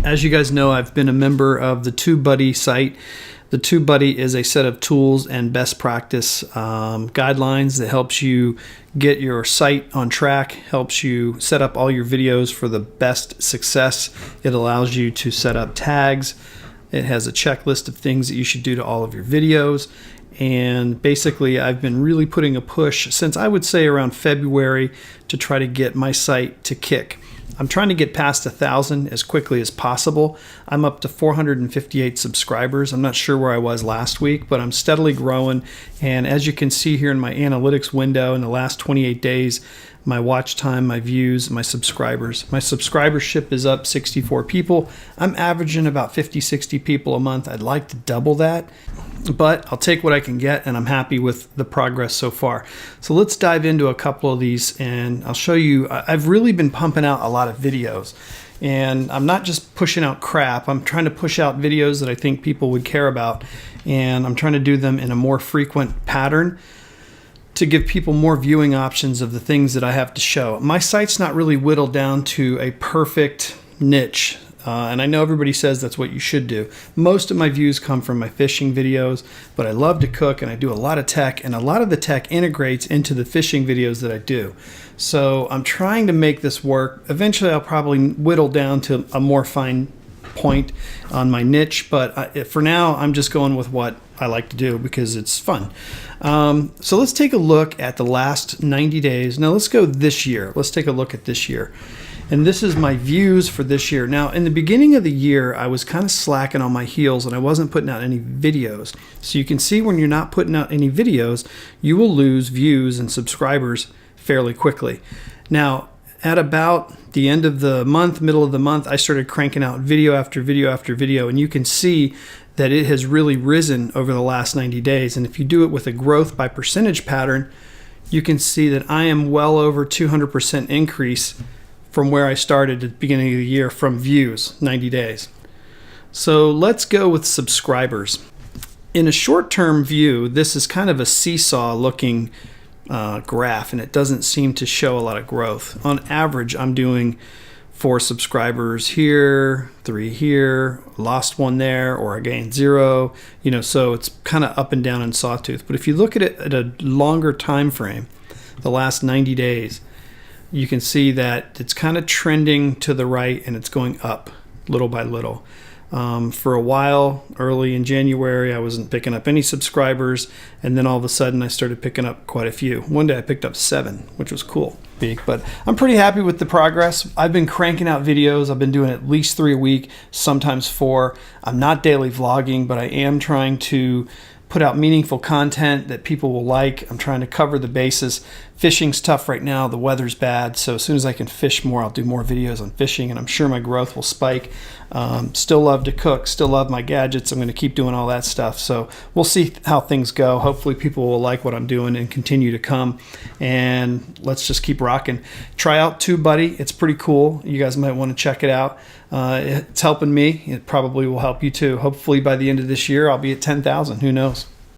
As you guys know, I've been a member of the Tubebuddy site. The Tubebuddy is a set of tools and best practice guidelines that helps you get your site on track, helps you set up all your videos for the best success. It allows you to set up tags. It has a checklist of things that you should do to all of your videos. And basically, I've been really putting a push since I would say around February to try to get my site to kick. I'm trying to get past 1,000 as quickly as possible. I'm up to 458 subscribers. I'm not sure where I was last week, but I'm steadily growing. And as you can see here in my analytics window, in the last 28 days, my watch time, my views, my subscribers. My subscribership is up 64 people. I'm averaging about 50, 60 people a month. I'd like to double that, but I'll take what I can get, and I'm happy with the progress so far. So let's dive into a couple of these, and I'll show you. I've really been pumping out a lot of videos, and I'm not just pushing out crap. I'm trying to push out videos that I think people would care about, and I'm trying to do them in a more frequent pattern to give people more viewing options of the things that I have to show. My site's not really whittled down to a perfect niche. And I know everybody says that's what you should do. Most of my views come from my fishing videos, but I love to cook and I do a lot of tech, and a lot of the tech integrates into the fishing videos that I do. So I'm trying to make this work. Eventually I'll probably whittle down to a more fine point on my niche, but for now I'm just going with what I like to do because it's fun. So let's take a look at the last 90 days. Now let's go this year. Let's take a look at this year. And this is my views for this year. Now, in the beginning of the year, I was kind of slacking on my heels and I wasn't putting out any videos. So you can see when you're not putting out any videos, you will lose views and subscribers fairly quickly. Now, at about the end of the month, middle of the month, I started cranking out video after video after video, and you can see that it has really risen over the last 90 days. And if you do it with a growth by percentage pattern, you can see that I am well over 200% increase from where I started at the beginning of the year from views, 90 days. So let's go with subscribers. In a short-term view, this is kind of a seesaw looking graph, and it doesn't seem to show a lot of growth. On average, I'm doing 4 subscribers here, 3 here, lost 1 there, or I gained 0, so it's kind of up and down in sawtooth. But if you look at it at a longer time frame, the last 90 days, you can see that it's kind of trending to the right and it's going up little by little. For a while, early in January, I wasn't picking up any subscribers, and then all of a sudden I started picking up quite a few. One day I picked up 7, which was cool. But I'm pretty happy with the progress. I've been cranking out videos. I've been doing at least 3 a week, sometimes 4. I'm not daily vlogging, but I am trying to put out meaningful content that people will like. I'm trying to cover the bases. Fishing's tough right now. The weather's bad. So as soon as I can fish more, I'll do more videos on fishing, and I'm sure my growth will spike. Still love to cook. Still love my gadgets. I'm going to keep doing all that stuff. So we'll see how things go. Hopefully people will like what I'm doing and continue to come. And let's just keep rocking. Try out Tubebuddy. It's pretty cool. You guys might want to check it out. It's helping me. It probably will help you too. Hopefully by the end of this year, I'll be at 10,000. Who knows?